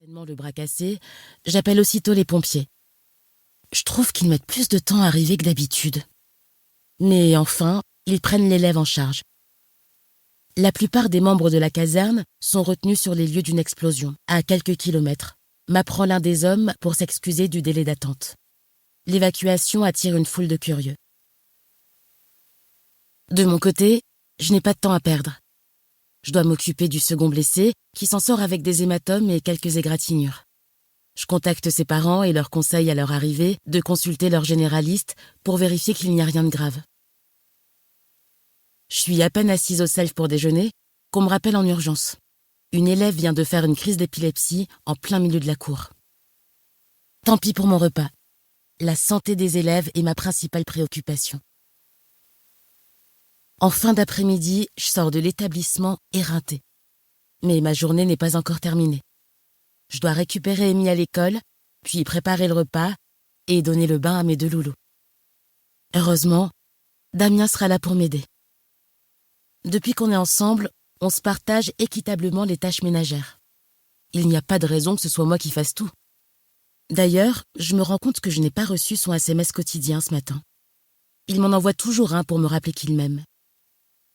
Tellement le bras cassé, j'appelle aussitôt les pompiers. Je trouve qu'ils mettent plus de temps à arriver que d'habitude. Mais enfin, ils prennent l'élève en charge. La plupart des membres de la caserne sont retenus sur les lieux d'une explosion, à quelques kilomètres, m'apprend l'un des hommes pour s'excuser du délai d'attente. L'évacuation attire une foule de curieux. De mon côté, je n'ai pas de temps à perdre. Je dois m'occuper du second blessé, qui s'en sort avec des hématomes et quelques égratignures. Je contacte ses parents et leur conseille à leur arrivée de consulter leur généraliste pour vérifier qu'il n'y a rien de grave. Je suis à peine assise au self pour déjeuner qu'on me rappelle en urgence. Une élève vient de faire une crise d'épilepsie en plein milieu de la cour. Tant pis pour mon repas. La santé des élèves est ma principale préoccupation. En fin d'après-midi, je sors de l'établissement éreintée. Mais ma journée n'est pas encore terminée. Je dois récupérer Amy à l'école, puis préparer le repas et donner le bain à mes deux loulous. Heureusement, Damien sera là pour m'aider. Depuis qu'on est ensemble, on se partage équitablement les tâches ménagères. Il n'y a pas de raison que ce soit moi qui fasse tout. D'ailleurs, je me rends compte que je n'ai pas reçu son SMS quotidien ce matin. Il m'en envoie toujours un pour me rappeler qu'il m'aime.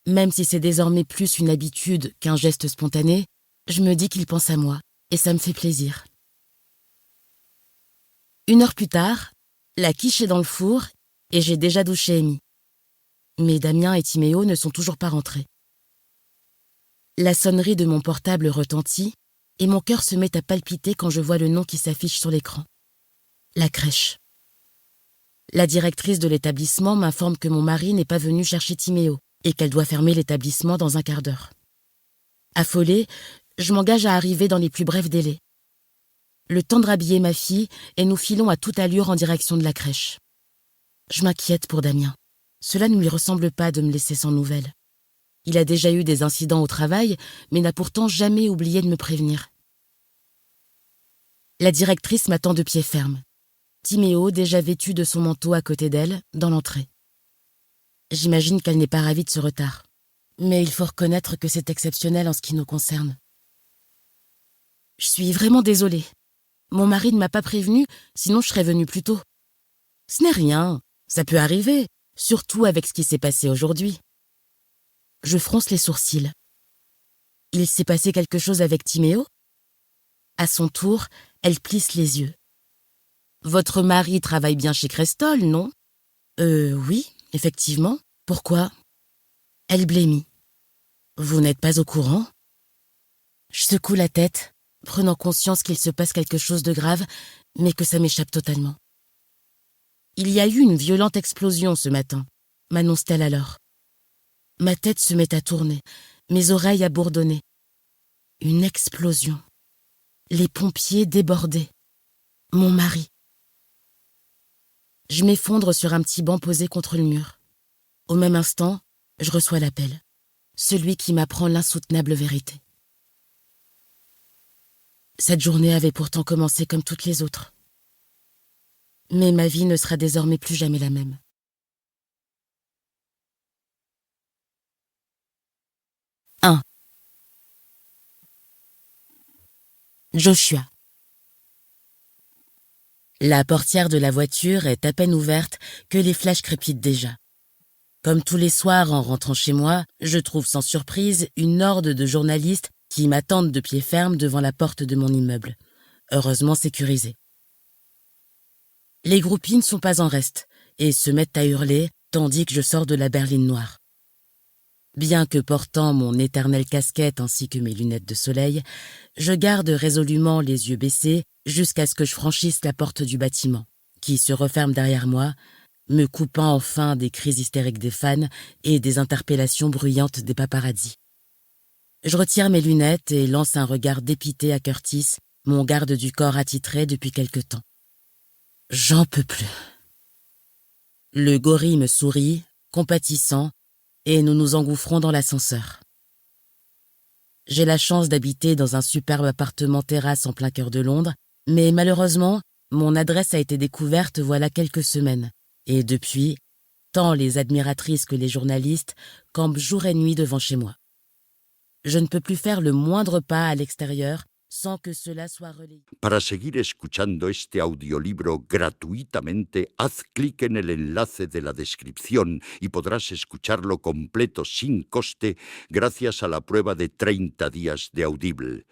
Même si c'est désormais plus une habitude qu'un geste spontané, je me dis qu'il pense à moi, et ça me fait plaisir. 1 heure plus tard, la quiche est dans le four, et j'ai déjà douché Amy. Mais Damien et Timéo ne sont toujours pas rentrés. La sonnerie de mon portable retentit, et mon cœur se met à palpiter quand je vois le nom qui s'affiche sur l'écran. La crèche. La directrice de l'établissement m'informe que mon mari n'est pas venu chercher Timéo, et qu'elle doit fermer l'établissement dans un quart d'heure. Affolée, je m'engage à arriver dans les plus brefs délais. Le temps de rhabiller ma fille et nous filons à toute allure en direction de la crèche. Je m'inquiète pour Damien. Cela ne lui ressemble pas de me laisser sans nouvelles. Il a déjà eu des incidents au travail, mais n'a pourtant jamais oublié de me prévenir. La directrice m'attend de pied ferme. Timéo, déjà vêtu de son manteau à côté d'elle, dans l'entrée. J'imagine qu'elle n'est pas ravie de ce retard. Mais il faut reconnaître que c'est exceptionnel en ce qui nous concerne. Je suis vraiment désolée. Mon mari ne m'a pas prévenue, sinon je serais venue plus tôt. Ce n'est rien, ça peut arriver, surtout avec ce qui s'est passé aujourd'hui. Je fronce les sourcils. Il s'est passé quelque chose avec Timéo ? À son tour, elle plisse les yeux. Votre mari travaille bien chez Crestol, non ? Oui, effectivement. Pourquoi ? Elle blêmit. Vous n'êtes pas au courant ? Je secoue la tête, prenant conscience qu'il se passe quelque chose de grave, mais que ça m'échappe totalement. Il y a eu une violente explosion ce matin, m'annonce-t-elle alors. Ma tête se met à tourner, mes oreilles à bourdonner. Une explosion. Les pompiers débordés. Mon mari. Je m'effondre sur un petit banc posé contre le mur. Au même instant, je reçois l'appel. Celui qui m'apprend l'insoutenable vérité. Cette journée avait pourtant commencé comme toutes les autres. Mais ma vie ne sera désormais plus jamais la même. 1. Joshua. La portière de la voiture est à peine ouverte que les flashs crépitent déjà. Comme tous les soirs en rentrant chez moi, je trouve sans surprise une horde de journalistes qui m'attendent de pied ferme devant la porte de mon immeuble, heureusement sécurisée. Les groupies ne sont pas en reste et se mettent à hurler tandis que je sors de la berline noire. Bien que portant mon éternelle casquette ainsi que mes lunettes de soleil, je garde résolument les yeux baissés jusqu'à ce que je franchisse la porte du bâtiment, qui se referme derrière moi, me coupant enfin des cris hystériques des fans et des interpellations bruyantes des paparazzis. Je retire mes lunettes et lance un regard dépité à Curtis, mon garde du corps attitré depuis quelque temps. J'en peux plus. Le gorille me sourit, compatissant, et nous nous engouffrons dans l'ascenseur. J'ai la chance d'habiter dans un superbe appartement terrasse en plein cœur de Londres, mais malheureusement, mon adresse a été découverte voilà quelques semaines. Et depuis, tant les admiratrices que les journalistes campent jour et nuit devant chez moi. Je ne peux plus faire le moindre pas à l'extérieur sans que cela soit relayé. Para seguir escuchando este audiolibro gratuitamente, haz clic en el enlace de la descripción y podrás escucharlo completo sin coste gracias a la prueba de 30 días de Audible.